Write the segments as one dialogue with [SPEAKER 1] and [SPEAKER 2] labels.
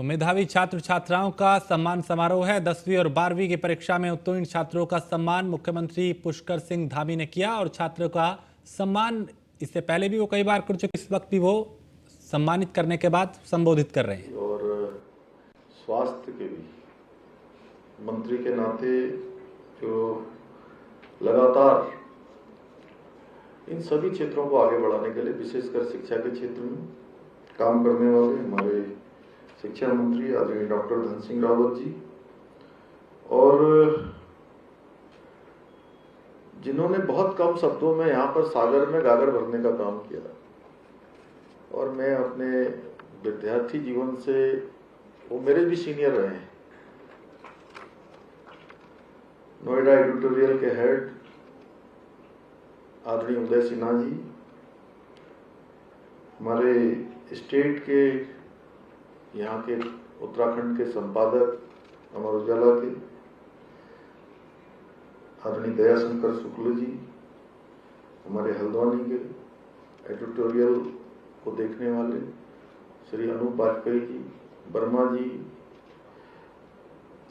[SPEAKER 1] तो मेधावी छात्र छात्राओं का सम्मान समारोह है। 10वीं और 12वीं की परीक्षा में उत्तीर्ण छात्रों का सम्मान मुख्यमंत्री पुष्कर सिंह धामी ने किया और छात्रों का सम्मान इससे पहले भी वो कई बार कर चुके, इस वक्त भी वो सम्मानित करने के बाद संबोधित कर रहे हैं।
[SPEAKER 2] और स्वास्थ्य के भी मंत्री के नाते जो लगातार इन सभी क्षेत्रों को आगे बढ़ाने के लिए विशेषकर शिक्षा के क्षेत्र में काम करने वाले हमारे शिक्षा मंत्री आदरणीय डॉक्टर धन सिंह रावत जी और जिन्होंने बहुत कम शब्दों में यहाँ पर सागर में गागर भरने का काम किया। और मैं अपने विद्यार्थी जीवन से, वो मेरे भी सीनियर रहे हैं, नोएडा एडिटोरियल के हेड आदरणीय उदय सिन्हा जी, हमारे स्टेट के यहाँ के उत्तराखंड के संपादक अमर उजाला के आदरणीय दयाशंकर शुक्ल जी, हमारे हल्द्वानी के एडिटोरियल को देखने वाले श्री अनूप वाजपेयी जी, वर्मा जी,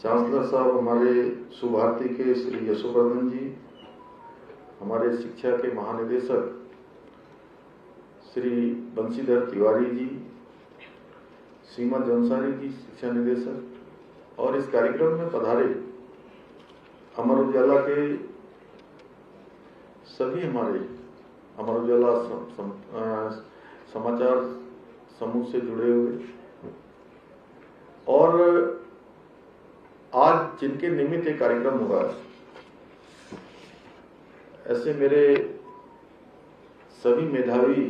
[SPEAKER 2] चांसलर साहब हमारे सुभारती के श्री यशोवर्धन जी, हमारे शिक्षा के महानिदेशक श्री बंशीधर तिवारी जी, सीमा जौनसारी जी शिक्षा निदेशक, और इस कार्यक्रम में पधारे अमर उजाला के सभी हमारे अमर उजाला समाचार समूह से जुड़े हुए और आज जिनके निमित्त एक कार्यक्रम हो रहा है, ऐसे मेरे सभी मेधावी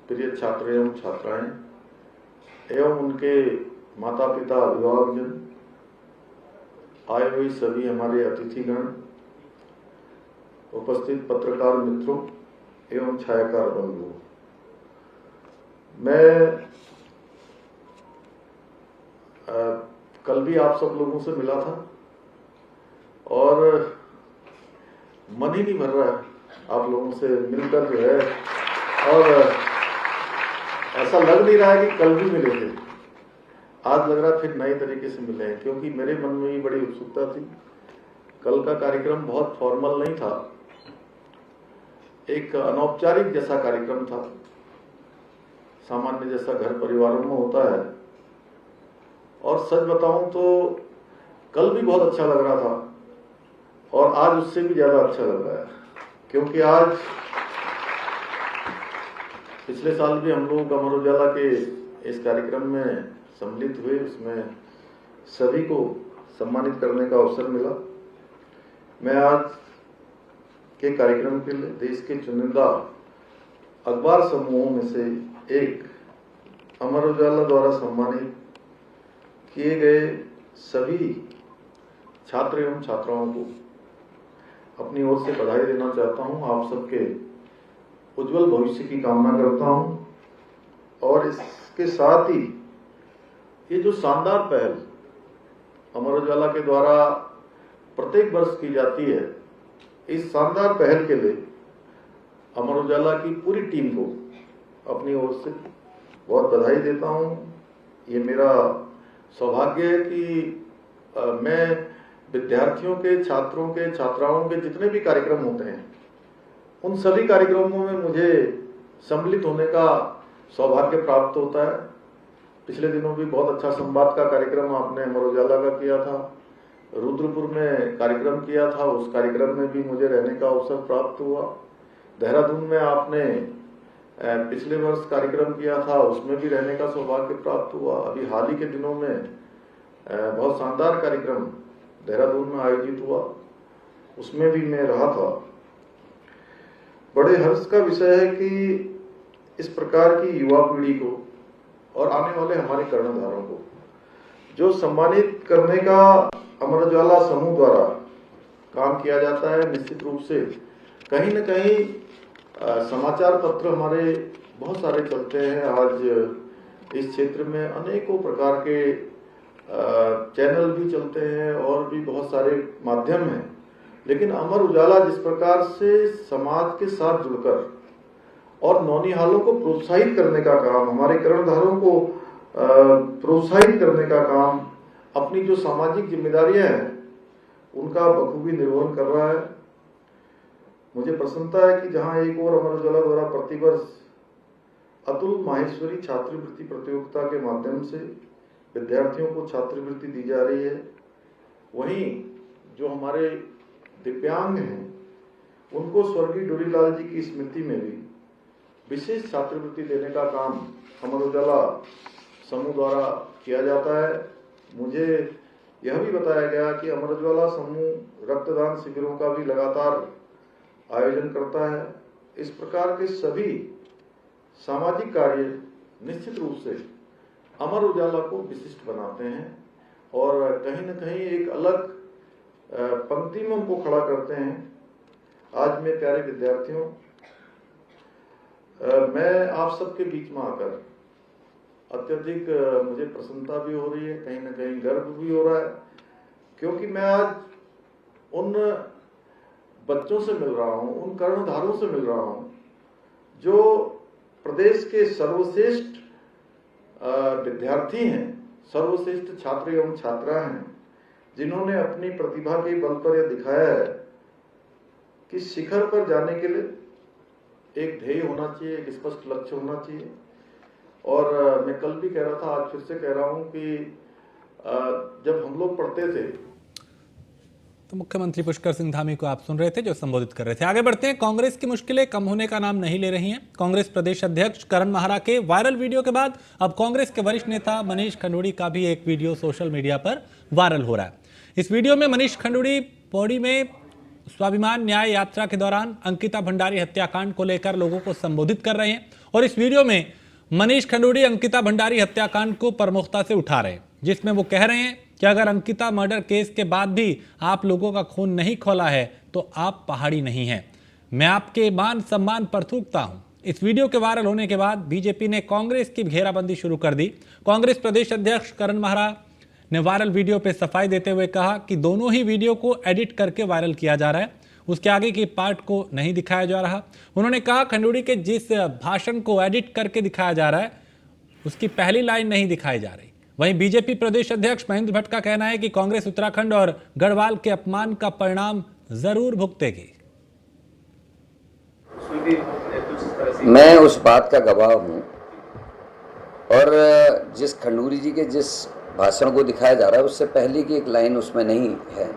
[SPEAKER 2] प्रिय छात्र एवं छात्राएं एवं उनके माता पिता अभिभावकजन, आए हुए सभी हमारे अतिथिगण, उपस्थित पत्रकार मित्रों एवं छायाकार बंधुओं, मैं कल भी आप सब लोगों से मिला था और मन ही नहीं भर रहा है आप लोगों से मिलकर जो है, और ऐसा लग नहीं रहा है कि कल भी मिले थे। आज लग रहा फिर नए तरीके से मिले हैं, क्योंकि मेरे मन में भी बड़ी उत्सुकता थी। कल का कार्यक्रम बहुत फॉर्मल नहीं था, एक अनौपचारिक जैसा कार्यक्रम था, सामान्य जैसा घर परिवारों में होता है। और सच बताऊं तो कल भी बहुत अच्छा लग रहा था और आज उससे भी ज्यादा अच्छा लग रहा है, क्योंकि आज पिछले साल भी हम लोग अमर उजाला के इस कार्यक्रम में सम्मिलित हुए, उसमें सभी को सम्मानित करने का अवसर मिला। मैं आज के कार्यक्रम के लिए देश के चुनिंदा अखबार समूहों में से एक अमर उजाला द्वारा सम्मानित किए गए सभी छात्र एवं छात्राओं को अपनी ओर से बधाई देना चाहता हूं। आप सबके उज्जवल भविष्य की कामना करता हूं और इसके साथ ही ये जो शानदार पहल अमर उजाला के द्वारा प्रत्येक वर्ष की जाती है, इस शानदार पहल के लिए अमर उजाला की पूरी टीम को अपनी ओर से बहुत बधाई देता हूं। ये मेरा सौभाग्य है कि मैं विद्यार्थियों के, छात्रों के, छात्राओं के जितने भी कार्यक्रम होते हैं, उन सभी कार्यक्रमों में मुझे सम्मिलित होने का सौभाग्य प्राप्त होता है। पिछले दिनों भी बहुत अच्छा संवाद का कार्यक्रम आपने अमर उजाला का किया था, रुद्रपुर में कार्यक्रम किया था, उस कार्यक्रम में भी मुझे रहने का अवसर प्राप्त हुआ। देहरादून में आपने पिछले वर्ष कार्यक्रम किया था, उसमें भी रहने का सौभाग्य प्राप्त हुआ। अभी हाल ही के दिनों में बहुत शानदार कार्यक्रम देहरादून में आयोजित हुआ, उसमें भी मैं रहा था। बड़े हर्ष का विषय है कि इस प्रकार की युवा पीढ़ी को और आने वाले हमारे कर्णधारों को जो सम्मानित करने का अमर उजाला समूह द्वारा काम किया जाता है, निश्चित रूप से कहीं न कहीं समाचार पत्र हमारे बहुत सारे चलते हैं। आज इस क्षेत्र में अनेकों प्रकार के चैनल भी चलते हैं और भी बहुत सारे माध्यम हैं, लेकिन अमर उजाला जिस प्रकार से समाज के साथ जुड़कर और नौनिहालों को प्रोत्साहित करने का काम, हमारे कर्णधारों को प्रोत्साहित करने का काम, अपनी जो सामाजिक जिम्मेदारियां हैं उनका बखूबी निर्वहन कर रहा है। मुझे प्रसन्नता है कि जहां एक और अमर उजाला द्वारा प्रतिवर्ष अतुल माहेश्वरी छात्रवृत्ति प्रतियोगिता के माध्यम से विद्यार्थियों को छात्रवृत्ति दी जा रही है, वहीं जो हमारे दिव्यांग हैं उनको स्वर्गीय डोरीलाल जी की स्मृति में भी विशेष छात्रवृत्ति देने का काम अमर उजाला समूह द्वारा किया जाता है। मुझे यह भी बताया गया कि अमर उजाला समूह रक्तदान शिविरों का भी लगातार आयोजन करता है। इस प्रकार के सभी सामाजिक कार्य निश्चित रूप से अमर उजाला को विशिष्ट बनाते हैं और कहीं न कहीं एक अलग पंक्ति में उनको खड़ा करते हैं। आज मेरे प्यारे विद्यार्थियों, मैं आप सबके बीच में आकर अत्यधिक मुझे प्रसन्नता भी हो रही है, कहीं न कहीं गर्व भी हो रहा है, क्योंकि मैं आज उन बच्चों से मिल रहा हूं, उन कर्णधारों से मिल रहा हूं जो प्रदेश के सर्वश्रेष्ठ विद्यार्थी हैं, सर्वश्रेष्ठ छात्र एवं छात्रा हैं, जिन्होंने अपनी प्रतिभा के बल पर यह दिखाया है कि शिखर पर जाने के लिए एक ध्येय होना चाहिए, एक स्पष्ट लक्ष्य होना चाहिए। और मैं कल भी कह रहा था, आज फिर से कह रहा हूं कि जब हम लोग पढ़ते थे।
[SPEAKER 1] तो मुख्यमंत्री पुष्कर सिंह धामी को आप सुन रहे थे जो संबोधित कर रहे थे। आगे बढ़ते हैं। कांग्रेस की मुश्किलें कम होने का नाम नहीं ले रही हैं। कांग्रेस प्रदेश अध्यक्ष करण माहरा के वायरल वीडियो के बाद अब कांग्रेस के वरिष्ठ नेता मनीष खंडूड़ी का भी एक वीडियो सोशल मीडिया पर वायरल हो रहा है। इस वीडियो में मनीष खंडूड़ी पौड़ी में स्वाभिमान न्याय यात्रा के दौरान अंकिता भंडारी हत्याकांड को लेकर लोगों को संबोधित कर रहे हैं और इस वीडियो में मनीष खंडूड़ी अंकिता भंडारी हत्याकांड को प्रमुखता से उठा रहे हैं, जिसमें वो कह रहे हैं कि अगर अंकिता मर्डर केस के बाद भी आप लोगों का खून नहीं खौला है तो आप पहाड़ी नहीं हैं। मैं आपके मान सम्मान पर थूकता हूं। इस वीडियो के वायरल होने के बाद बीजेपी ने कांग्रेस की घेराबंदी शुरू कर दी। कांग्रेस प्रदेश अध्यक्ष करण माहरा ने वायरल वीडियो पर सफाई देते हुए कहा कि दोनों ही वीडियो को एडिट करके वायरल किया जा रहा है, उसके आगे की पार्ट को नहीं दिखाया जा रहा। उन्होंने कहा खंडूड़ी के जिस भाषण को एडिट करके दिखाया जा रहा है उसकी पहली लाइन नहीं दिखाई जा रही। वहीं बीजेपी प्रदेश अध्यक्ष महेंद्र भट्ट का कहना है कि कांग्रेस उत्तराखंड और गढ़वाल के अपमान का परिणाम जरूर भुगतेगी।
[SPEAKER 3] मैं उस बात का गवाह हूं और जिस खंडूड़ी जी के जिस भाषण को दिखाया जा रहा है उससे पहले की एक लाइन उसमें नहीं है,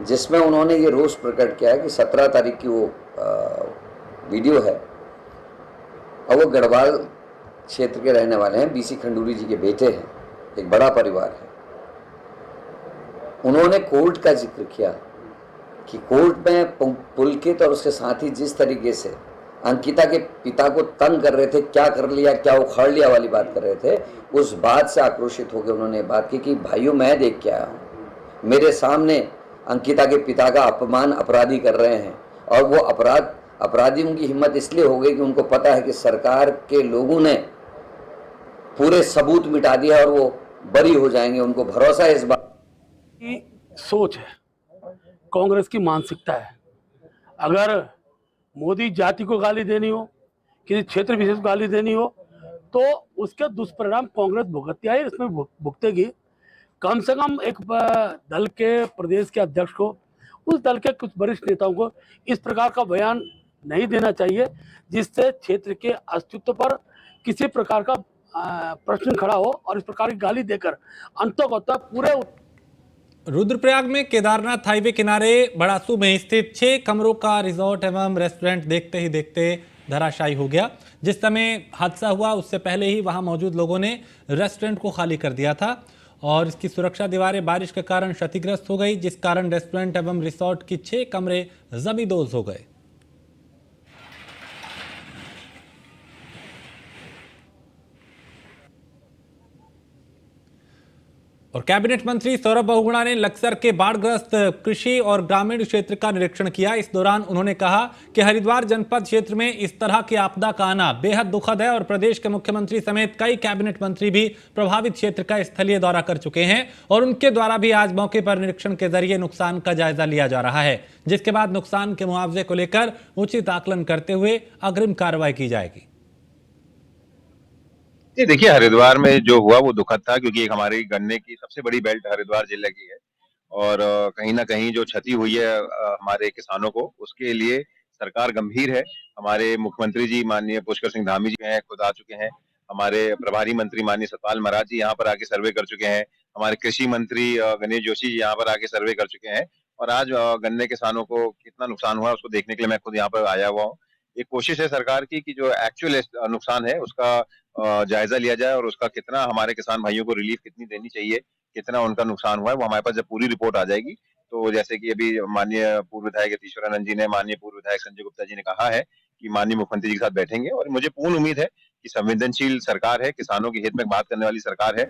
[SPEAKER 3] जिसमें उन्होंने ये रोष प्रकट किया है कि 17 तारीख की वो वीडियो है और वो गढ़वाल क्षेत्र के रहने वाले हैं, बीसी खंडूड़ी जी के बेटे हैं, एक बड़ा परिवार है। उन्होंने कोर्ट का जिक्र किया कि कोर्ट में पुलकित और उसके साथ ही जिस तरीके से अंकिता के पिता को तंग कर रहे थे, क्या कर लिया क्या उखाड़ लिया वाली बात कर रहे थे, उस बात से आक्रोशित होकर उन्होंने बात की कि भाइयों मैं देख के आया हूँ, मेरे सामने अंकिता के पिता का अपमान अपराधी कर रहे हैं और वो अपराधियों की हिम्मत इसलिए हो गई कि उनको पता है कि सरकार के लोगों ने पूरे सबूत मिटा दिया और वो बरी हो जाएंगे। उनको भरोसा है इस बात
[SPEAKER 4] की सोच है, कांग्रेस की मानसिकता है। अगर मोदी जाति को गाली देनी हो, किसी क्षेत्र विशेष को गाली देनी हो तो उसके दुष्परिणाम कांग्रेस भुगतती है, इसमें भुगतेगी। कम से कम एक दल के प्रदेश के अध्यक्ष को, उस दल के कुछ वरिष्ठ नेताओं को इस प्रकार का बयान नहीं देना चाहिए जिससे क्षेत्र के अस्तित्व पर किसी प्रकार का प्रश्न खड़ा हो और इस प्रकार की गाली देकर अंततः पूरे
[SPEAKER 1] रुद्रप्रयाग में केदारनाथ हाईवे किनारे बड़ासू में स्थित 6 कमरों का रिजॉर्ट एवं रेस्टोरेंट देखते ही देखते धराशायी हो गया। जिस समय हादसा हुआ उससे पहले ही वहां मौजूद लोगों ने रेस्टोरेंट को खाली कर दिया था और इसकी सुरक्षा दीवारें बारिश के कारण क्षतिग्रस्त हो गई, जिस कारण रेस्टोरेंट एवं रिसोर्ट की 6 कमरे जमींदोज हो गए। और कैबिनेट मंत्री सौरभ बहुगुणा ने लक्सर के बाढ़ग्रस्त कृषि और ग्रामीण क्षेत्र का निरीक्षण किया। इस दौरान उन्होंने कहा कि हरिद्वार जनपद क्षेत्र में इस तरह की आपदा का आना बेहद दुखद है और प्रदेश के मुख्यमंत्री समेत कई कैबिनेट मंत्री भी प्रभावित क्षेत्र का स्थलीय दौरा कर चुके हैं और उनके द्वारा भी आज मौके पर निरीक्षण के जरिए नुकसान का जायजा लिया जा रहा है, जिसके बाद नुकसान के मुआवजे को लेकर उचित आकलन करते हुए अग्रिम कार्रवाई की जाएगी।
[SPEAKER 5] ये देखिए, हरिद्वार में जो हुआ वो दुखद था, क्योंकि एक हमारी गन्ने की सबसे बड़ी बेल्ट हरिद्वार जिले की है और कहीं न कहीं जो क्षति हुई है हमारे किसानों को, उसके लिए सरकार गंभीर है। हमारे मुख्यमंत्री जी माननीय पुष्कर सिंह धामी जी हैं, खुद आ चुके हैं। हमारे प्रभारी मंत्री माननीय सतपाल महाराज जी यहाँ पर आके सर्वे कर चुके हैं। हमारे कृषि मंत्री गणेश जोशी जी यहाँ पर आके सर्वे कर चुके हैं और आज गन्ने किसानों को कितना नुकसान हुआ है उसको देखने के लिए मैं खुद यहाँ पर आया हुआ हूँ। एक कोशिश है सरकार की कि जो एक्चुअल नुकसान है उसका जायजा लिया जाए और उसका कितना हमारे किसान भाइयों को रिलीफ कितनी देनी चाहिए, कितना उनका नुकसान हुआ है, वो हमारे पास जब पूरी रिपोर्ट आ जाएगी तो जैसे कि अभी माननीय पूर्व विधायक यतीश्वरानंद जी ने, माननीय पूर्व विधायक संजय गुप्ता जी ने कहा है कि माननीय मुख्यमंत्री जी के साथ बैठेंगे और मुझे पूर्ण उम्मीद है कि संवेदनशील सरकार है, किसानों के हित में बात करने वाली सरकार है।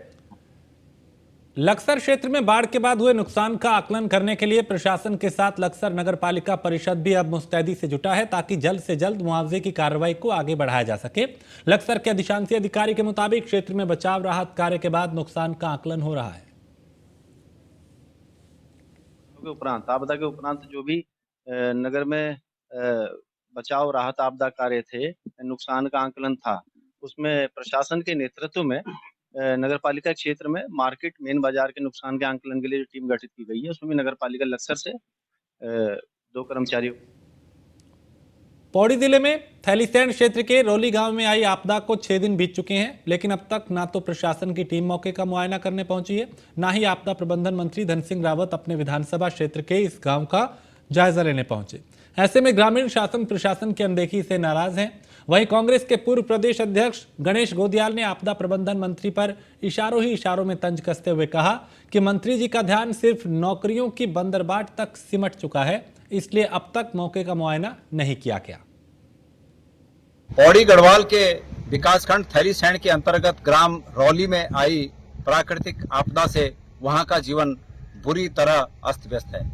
[SPEAKER 1] लक्सर क्षेत्र में बाढ़ के बाद हुए नुकसान का आकलन करने के लिए प्रशासन के साथ लक्सर नगर पालिका परिषद भी अब मुस्तैदी से जुटा है ताकि जल्द से जल्द मुआवजे की कार्रवाई को आगे बढ़ाया जा सके। लक्सर के अधिशांशी अधिकारी के मुताबिक क्षेत्र में बचाव राहत कार्य के बाद नुकसान का आकलन हो रहा है।
[SPEAKER 6] उपरांत आपदा के उपरांत जो भी नगर में बचाव राहत आपदा कार्य थे, नुकसान का आंकलन था, उसमें प्रशासन के नेतृत्व में नगर पालिका क्षेत्र में मार्केट मेन बाजार के नुकसान के आंकलन के लिए जो टीम गठित की गई है उसमें भी नगर पालिका लक्सर से 2 कर्मचारियों।
[SPEAKER 1] पौड़ी जिले में थैलीसैंण क्षेत्र के रोली गांव में आई आपदा को 6 दिन बीत चुके हैं, लेकिन अब तक ना तो प्रशासन की टीम मौके का मुआयना करने पहुंची है, ना ही आपदा प्रबंधन मंत्री धन सिंह रावत अपने विधानसभा क्षेत्र के इस गांव का जायजा लेने पहुंचे। ऐसे में ग्रामीण शासन प्रशासन की अनदेखी से नाराज हैं। वहीं कांग्रेस के पूर्व प्रदेश अध्यक्ष गणेश गोदियाल ने आपदा प्रबंधन मंत्री पर इशारों ही इशारों में तंज कसते हुए कहा कि मंत्री जी का ध्यान सिर्फ नौकरियों की बंदरबाट तक सिमट चुका है, इसलिए अब तक मौके का मुआयना नहीं किया गया।
[SPEAKER 7] पौड़ी गढ़वाल के विकासखंड थैलीसैंण के अंतर्गत ग्राम रौली में आई प्राकृतिक आपदा से वहां का जीवन बुरी तरह अस्त व्यस्त है।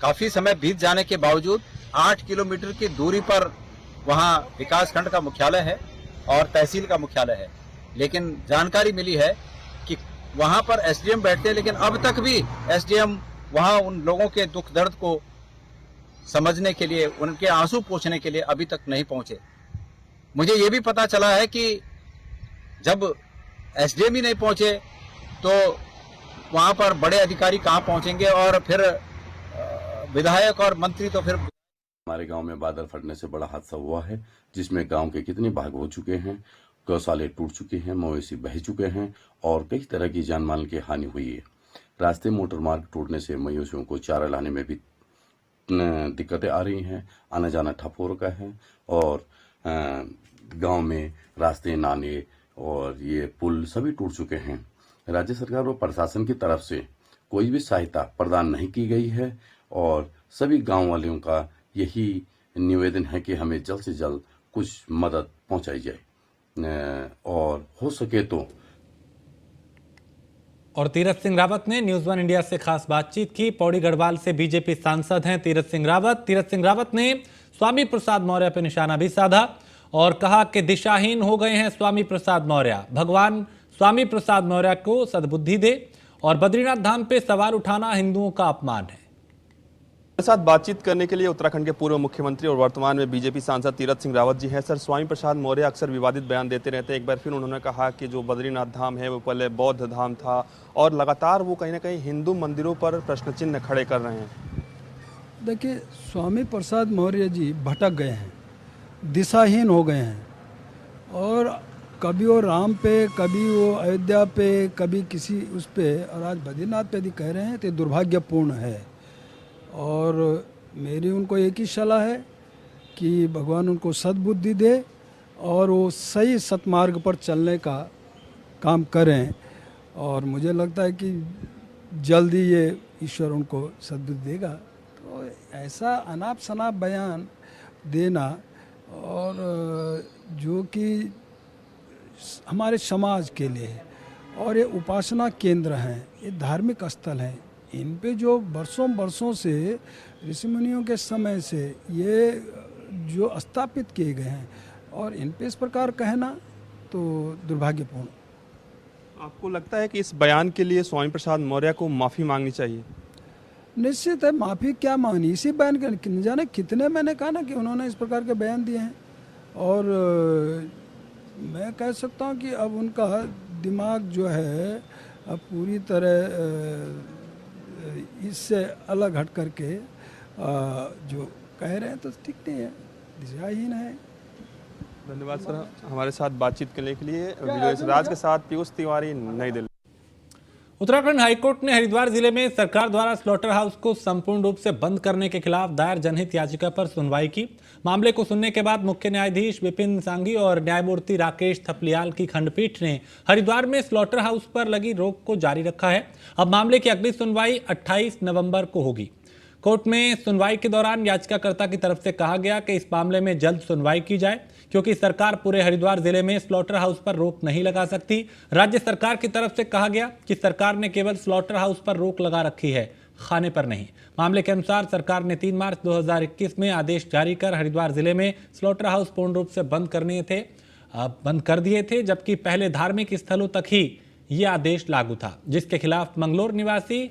[SPEAKER 7] काफी समय बीत जाने के बावजूद 8 किलोमीटर की दूरी पर वहां विकासखंड का मुख्यालय है और तहसील का मुख्यालय है, लेकिन जानकारी मिली है कि वहां पर एसडीएम बैठते हैं, लेकिन अब तक भी एसडीएम वहां उन लोगों के दुख दर्द को समझने के लिए, उनके आंसू पोंछने के लिए अभी तक नहीं पहुंचे। मुझे ये भी पता चला है कि जब एसडीएम ही नहीं पहुंचे तो वहां पर बड़े अधिकारी कहां पहुंचेंगे और फिर विधायक और मंत्री तो फिर।
[SPEAKER 8] हमारे गांव में बादल फटने से बड़ा हादसा हुआ है, जिसमें गांव के कितने भाग हो चुके हैं, गौशाले टूट चुके हैं, मवेशी बह चुके हैं और कई तरह की जान माल की हानि हुई है। रास्ते मोटर मार्ग टूटने से मवेशियों को चारा लाने में भी दिक्कतें आ रही हैं, आना जाना ठप हो रखा है और गांव में रास्ते, नाले और ये पुल सभी टूट चुके हैं। राज्य सरकार और प्रशासन की तरफ से कोई भी सहायता प्रदान नहीं की गई है और सभी गांव वालों का यही निवेदन है कि हमें जल्द से जल्द कुछ मदद पहुंचाई जाए और हो सके तो।
[SPEAKER 1] और तीरथ सिंह रावत ने न्यूज़ 1 इंडिया से खास बातचीत की। पौड़ी गढ़वाल से बीजेपी सांसद हैं तीरथ सिंह रावत। तीरथ सिंह रावत ने स्वामी प्रसाद मौर्य पर निशाना भी साधा और कहा कि दिशाहीन हो गए हैं स्वामी प्रसाद मौर्य, भगवान स्वामी प्रसाद मौर्य को सद्बुद्धि दे और बद्रीनाथ धाम पे सवाल उठाना हिंदुओं का अपमान है।
[SPEAKER 9] मेरे साथ बातचीत करने के लिए उत्तराखंड के पूर्व मुख्यमंत्री और वर्तमान में बीजेपी सांसद तीरथ सिंह रावत जी हैं। सर, स्वामी प्रसाद मौर्य अक्सर विवादित बयान देते रहते हैं। एक बार फिर उन्होंने कहा कि जो बद्रीनाथ धाम है वो पहले बौद्ध धाम था और लगातार वो कहीं ना कहीं हिंदू मंदिरों पर प्रश्न चिन्ह खड़े कर रहे हैं।
[SPEAKER 10] देखिए, स्वामी प्रसाद मौर्य जी भटक गए हैं, दिशाहीन हो गए हैं और कभी वो राम पे, कभी वो अयोध्या पे, कभी किसी उस पे, और आज बद्रीनाथ पे भी कह रहे हैं तो दुर्भाग्यपूर्ण है। और मेरी उनको एक ही सलाह है कि भगवान उनको सद्बुद्धि दे और वो सही सतमार्ग पर चलने का काम करें और मुझे लगता है कि जल्दी ये ईश्वर उनको सद्बुद्धि देगा। तो ऐसा अनाप शनाप बयान देना और जो कि हमारे समाज के लिए है और ये उपासना केंद्र हैं, ये धार्मिक स्थल हैं, इन पे जो बरसों से ऋषि मुनियों के समय से ये जो स्थापित किए गए हैं और इन पे इस प्रकार कहना तो दुर्भाग्यपूर्ण।
[SPEAKER 9] आपको लगता है कि इस बयान के लिए स्वामी प्रसाद मौर्य को माफ़ी मांगनी चाहिए?
[SPEAKER 10] निश्चित है, माफ़ी क्या मांगनी, इसी बयान के न जाने कितने मैंने कहा ना कि उन्होंने इस प्रकार के बयान दिए हैं और मैं कह सकता हूँ कि अब उनका दिमाग जो है अब पूरी तरह इससे अलग हट करके जो कह रहे हैं तो ठीक नहीं है, दिशाहीन है।
[SPEAKER 9] धन्यवाद सर हमारे साथ बातचीत करने के लिए। वीडियो राज के साथ पीयूष तिवारी, नई दिल्ली।
[SPEAKER 1] उत्तराखंड हाईकोर्ट ने हरिद्वार जिले में सरकार द्वारा स्लॉटर हाउस को संपूर्ण रूप से बंद करने के खिलाफ दायर जनहित याचिका पर सुनवाई की। मामले को सुनने के बाद मुख्य न्यायाधीश विपिन सांघी और न्यायमूर्ति राकेश थपलियाल की खंडपीठ ने हरिद्वार में स्लॉटर हाउस पर लगी रोक को जारी रखा है। अब मामले की अगली सुनवाई 28 नवंबर को होगी। कोर्ट में सुनवाई के दौरान याचिकाकर्ता की तरफ से कहा गया कि इस मामले में जल्द सुनवाई की जाए, क्योंकि सरकार पूरे हरिद्वार जिले में स्लॉटर हाउस पर रोक नहीं लगा सकती। राज्य सरकार की तरफ से कहा गया कि सरकार ने केवल स्लॉटर हाउस पर रोक लगा रखी है, खाने पर नहीं। मामले के अनुसार सरकार ने 3 मार्च 2021 में आदेश जारी कर हरिद्वार जिले में स्लॉटर हाउस पूर्ण रूप से बंद कर दिए थे, जबकि पहले धार्मिक स्थलों तक ही यह आदेश लागू था, जिसके खिलाफ मंगलोर निवासी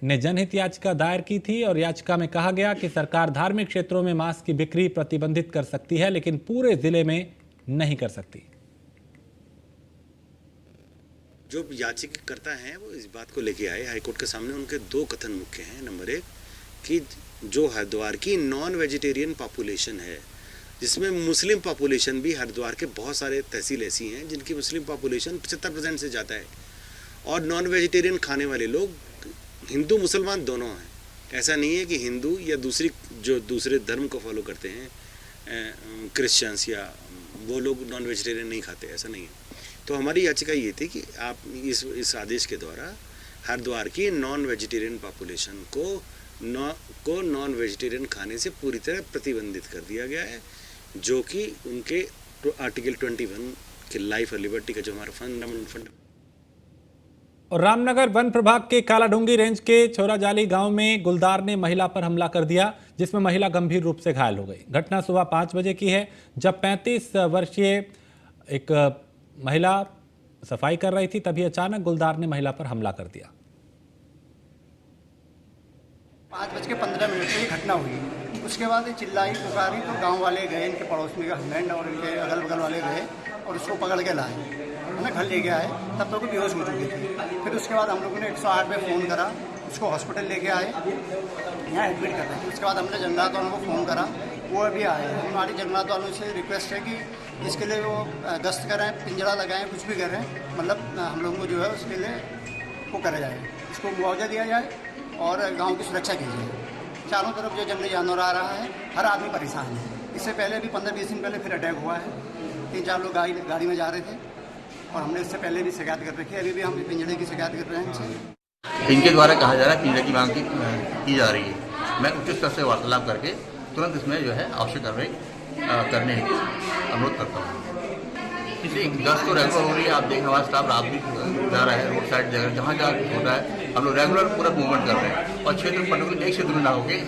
[SPEAKER 1] ने जनहित याचिका दायर की थी। और याचिका में कहा गया कि सरकार धार्मिक क्षेत्रों में मांस की बिक्री प्रतिबंधित कर सकती है, लेकिन पूरे जिले में नहीं कर सकती।
[SPEAKER 11] जो याचिकाकर्ता हैं वो इस बात को लेके आए हाईकोर्ट के सामने। उनके 2 कथन मुख्य हैं। नंबर 1 कि जो हरिद्वार की नॉन वेजिटेरियन पॉपुलेशन है, जिसमें मुस्लिम पॉपुलेशन भी, हरिद्वार के बहुत सारे तहसील ऐसी हैं जिनकी मुस्लिम पॉपुलेशन 75% से ज़्यादा है, और नॉन वेजिटेरियन खाने वाले लोग हिंदू मुसलमान दोनों हैं। ऐसा नहीं है कि हिंदू या दूसरे धर्म को फॉलो करते हैं, क्रिश्चियंस या वो लोग नॉन वेजिटेरियन नहीं खाते, ऐसा नहीं है। तो हमारी याचिका ये थी कि आप इस आदेश के द्वारा हरिद्वार की नॉन वेजिटेरियन पॉपुलेशन को नॉन वेजिटेरियन खाने से पूरी तरह प्रतिबंधित कर दिया गया है, जो कि उनके आर्टिकल 21 के लाइफ और लिबर्टी का जो हमारा फंडामेंटल।
[SPEAKER 1] और रामनगर वन प्रभाग के कालाडूंगी रेंज के छोराजाली गांव में गुलदार ने महिला पर हमला कर दिया, जिसमें महिला गंभीर रूप से घायल हो गई। घटना सुबह 5 बजे की है, जब 35 वर्षीय एक महिला सफाई कर रही थी, तभी अचानक गुलदार ने महिला पर हमला कर दिया।
[SPEAKER 12] 5:15 की घटना हुई। उसके बाद ये चिल्लाई पुकारी तो गांव वाले गए, इनके पड़ोस में हस्बैंड और इनके अगल बगल वाले गए और उसको पकड़ के लाए, हमें घर ले गया है। तब तक वो बेहोश हो चुकी थी। फिर उसके बाद हम लोगों ने 108 पे फ़ोन करा, उसको हॉस्पिटल लेके आए, यहाँ एडमिट कर रहे थे। उसके बाद हमने जंगलात वालों को फ़ोन करा, वो अभी आए। हमारी जंगलात वालों से रिक्वेस्ट है कि इसके लिए वो गश्त करें, पिंजरा लगाएं, कुछ भी करें, मतलब हम लोगों को जो है उसके लिए वो करा जाए, इसको मुआवजा दिया जाए और गाँव की सुरक्षा की जाए। चारों तरफ जो जंगली जानवर आ रहा है, हर आदमी परेशान है। इससे पहले भी 15-20 दिन पहले फिर अटैक हुआ है। 3-4 लोग गाड़ी में जा रहे थे और हमने इससे पहले भी शिकायत कर रखी है। अभी भी हम पिंजरे की शिकायत कर रहे हैं।
[SPEAKER 13] इनके द्वारा कहा जा रहा है पिंजरे की मांग की जा रही है। मैं उच्च स्तर से वार्तालाप करके तुरंत इसमें जो है आवश्यक कार्रवाई करने हेतु अनुरोध करता हूँ। इसलिए गश्त तो रेगुलर हो रही है। आप देखें हमारा स्टाफ रात भी जा रहा है, रोड साइड जगह जहाँ जहाँ होता है हम लोग रेगुलर पूरा मूवमेंट कर रहे हैं। और क्षेत्र पर्टिकुलर एक क्षेत्र में ना होके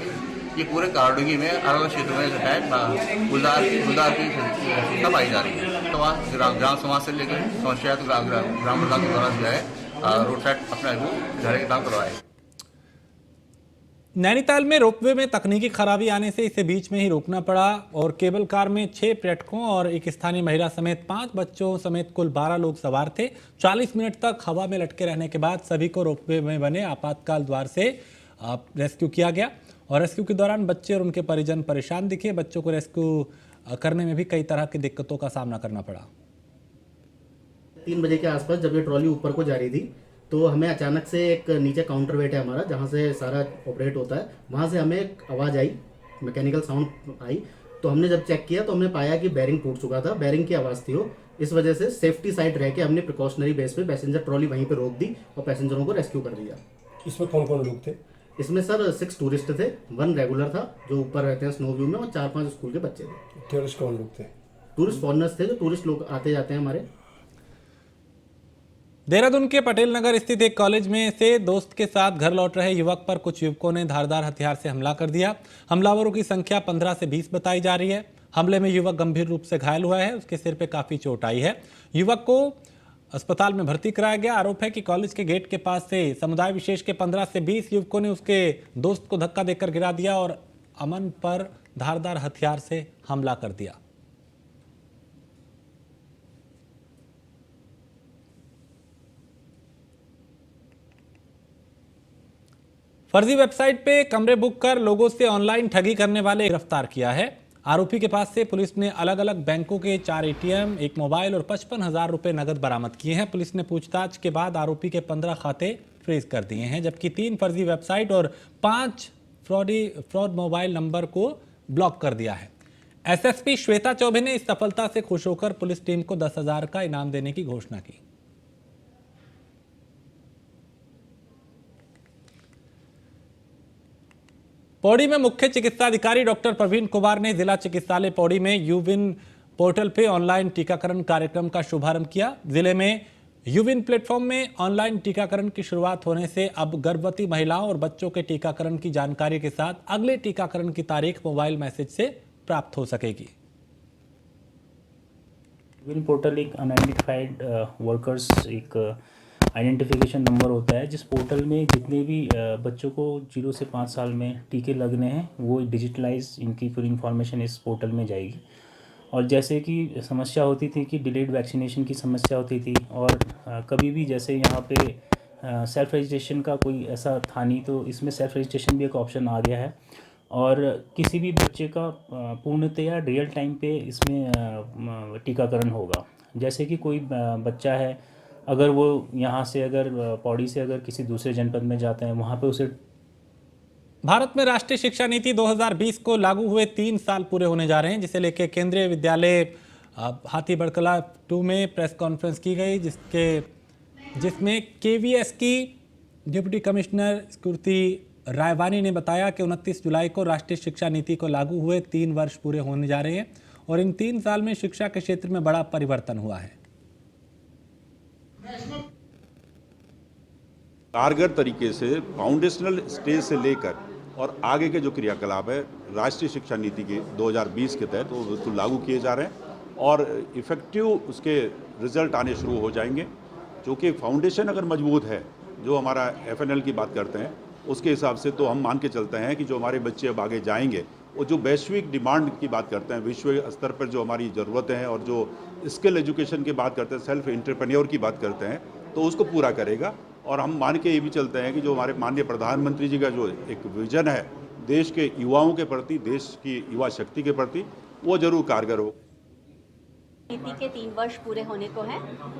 [SPEAKER 13] ये पूरे कालाडूंगी में अलग अलग क्षेत्र में है गुलदार की सब आई जा रही है। तो वहाँ ग्राम समाज से लेकर पंचायत ग्राम प्रधान के द्वारा जो है रोड साइड अपना वो झाड़े के काम करवाए।
[SPEAKER 1] नैनीताल में रोपवे में तकनीकी खराबी आने से इसे बीच में ही रोकना पड़ा और केबल कार में 6 पर्यटकों और एक स्थानीय महिला समेत 5 बच्चों समेत कुल 12 लोग सवार थे। 40 मिनट तक हवा में लटके रहने के बाद सभी को रोपवे में बने आपातकाल द्वार से रेस्क्यू किया गया और रेस्क्यू के दौरान बच्चे और उनके परिजन परेशान दिखे। बच्चों को रेस्क्यू करने में भी कई तरह की दिक्कतों का सामना करना पड़ा।
[SPEAKER 14] 3 बजे के आसपास जब ये ट्रॉली ऊपर को जा रही थी तो हमें अचानक से एक नीचे काउंटर वेट है हमारा, जहाँ से सारा ऑपरेट होता है, वहाँ से हमें एक आवाज़ आई, मैकेनिकल साउंड आई। तो हमने जब चेक किया तो हमने पाया कि बैरिंग टूट चुका था, बैरिंग की आवाज़ थी वो। इस वजह से सेफ्टी साइड रह के हमने प्रिकॉशनरी बेस पे पैसेंजर ट्रॉली वहीं पे रोक दी और पैसेंजरों को रेस्क्यू कर दिया।
[SPEAKER 15] इसमें कौन कौन लोग थे?
[SPEAKER 14] इसमें सर 6 टूरिस्ट थे, 1 रेगुलर था जो ऊपर रहते हैं स्नो व्यू में, और 4-5 स्कूल के बच्चे थे।
[SPEAKER 15] टूरिस्ट कौन लोग थे?
[SPEAKER 14] टूरिस्ट फॉरनर्स थे, जो टूरिस्ट लोग आते जाते हैं हमारे।
[SPEAKER 1] देहरादून के पटेल नगर स्थित एक कॉलेज में से दोस्त के साथ घर लौट रहे युवक पर कुछ युवकों ने धारदार हथियार से हमला कर दिया। हमलावरों की संख्या 15 से 20 बताई जा रही है। हमले में युवक गंभीर रूप से घायल हुआ है, उसके सिर पे काफी चोट आई है। युवक को अस्पताल में भर्ती कराया गया। आरोप है कि कॉलेज के गेट के पास से समुदाय विशेष के 15 से 20 युवकों ने उसके दोस्त को धक्का देकर गिरा दिया और अमन पर धारदार हथियार से हमला कर दिया। फर्जी वेबसाइट पे कमरे बुक कर लोगों से ऑनलाइन ठगी करने वाले गिरफ्तार किया है। आरोपी के पास से पुलिस ने अलग अलग बैंकों के 4 एटीएम, 1 मोबाइल और 55,000 रुपए नगद बरामद किए हैं। पुलिस ने पूछताछ के बाद आरोपी के 15 खाते फ्रीज कर दिए हैं, जबकि 3 फर्जी वेबसाइट और 5 फ्रॉड मोबाइल नंबर को ब्लॉक कर दिया है। एसएसपी श्वेता चौबे ने इस सफलता से खुश होकर पुलिस टीम को 10,000 का इनाम देने की घोषणा की। पौड़ी में मुख्य चिकित्सा अधिकारी डॉक्टर प्रवीण कुमार ने जिला चिकित्सालय पौड़ी में यूविन पोर्टल पे ऑनलाइन टीकाकरण कार्यक्रम का शुभारंभ किया। जिले में यूविन प्लेटफॉर्म में ऑनलाइन टीकाकरण की शुरुआत होने से अब गर्भवती महिलाओं और बच्चों के टीकाकरण की जानकारी के साथ अगले टीकाकरण की तारीख मोबाइल मैसेज से प्राप्त हो सकेगी।
[SPEAKER 16] यूविन पोर्टल एक अनआइडेंटिफाइड वर्कर्स एक आइडेंटिफिकेशन नंबर होता है, जिस पोर्टल में जितने भी बच्चों को 0 से 5 साल में टीके लगने हैं वो डिजिटलाइज इनकी पूरी इन्फॉर्मेशन इस पोर्टल में जाएगी। और जैसे कि समस्या होती थी कि डिलेड वैक्सीनेशन की समस्या होती थी और कभी भी जैसे यहाँ पे सेल्फ रजिस्ट्रेशन का कोई ऐसा था नहीं, तो इसमें सेल्फ रजिस्ट्रेशन भी एक ऑप्शन आ गया है और किसी भी बच्चे का पूर्णतया रियल टाइम पे इसमें टीकाकरण होगा। जैसे कि कोई बच्चा है, अगर वो यहाँ से अगर पौड़ी से अगर किसी दूसरे जनपद में जाते हैं, वहाँ पे उसे
[SPEAKER 1] भारत में राष्ट्रीय शिक्षा नीति 2020 को लागू हुए 3 साल पूरे होने जा रहे हैं, जिसे लेकर केंद्रीय विद्यालय हाथीबड़कला 2 में प्रेस कॉन्फ्रेंस की गई, जिसमें केवीएस की डिप्टी कमिश्नर स्कृति रायवानी ने बताया कि 29 जुलाई को राष्ट्रीय शिक्षा नीति को लागू हुए 3 वर्ष पूरे होने जा रहे हैं और इन 3 साल में शिक्षा के क्षेत्र में बड़ा परिवर्तन हुआ है।
[SPEAKER 17] कारगर तरीके से फाउंडेशनल स्टेज से लेकर और आगे के जो क्रियाकलाप है राष्ट्रीय शिक्षा नीति के 2020 के तहत वो बिल्कुल लागू किए जा रहे हैं और इफ़ेक्टिव उसके रिजल्ट आने शुरू हो जाएंगे। क्योंकि फाउंडेशन अगर मजबूत है, जो हमारा FNL की बात करते हैं उसके हिसाब से, तो हम मान के चलते हैं कि जो हमारे बच्चे अब आगे जाएंगे वो जो वैश्विक डिमांड की बात करते हैं, विश्व स्तर पर जो हमारी ज़रूरतें हैं और जो स्किल एजुकेशन की बात करते हैं, सेल्फ एंटरप्रेन्योर की बात करते हैं, तो उसको पूरा करेगा। और हम मान के ये भी चलते हैं कि जो हमारे माननीय प्रधानमंत्री जी का जो एक विजन है देश के युवाओं के प्रति, देश की युवा शक्ति के प्रति, वो जरूर कारगर हो।
[SPEAKER 18] नीति के 3 वर्ष पूरे होने को हैं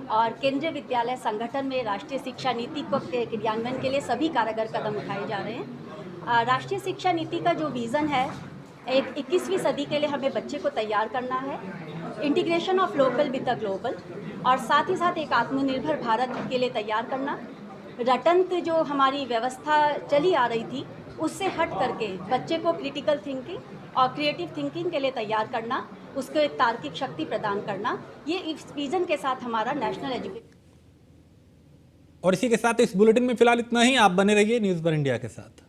[SPEAKER 18] और केंद्रीय विद्यालय संगठन में राष्ट्रीय शिक्षा नीति को क्रियान्वयन के लिए सभी कारगर कदम उठाए जा रहे हैं। राष्ट्रीय शिक्षा नीति का जो विज़न है, एक 21वीं सदी के लिए हमें बच्चे को तैयार करना है, integration of local with the global, और साथ ही साथ एक आत्मनिर्भर भारत के लिए तैयार करना। रटंत जो हमारी व्यवस्था चली आ रही थी उससे हट करके बच्चे को क्रिटिकल थिंकिंग और क्रिएटिव थिंकिंग के लिए तैयार करना, उसको एक तार्किक शक्ति प्रदान करना, ये इस विजन के साथ हमारा नेशनल एजुकेशन।
[SPEAKER 1] और इसी के साथ इस बुलेटिन में फिलहाल इतना ही। आप बने रहिए न्यूज़ वन इंडिया के साथ।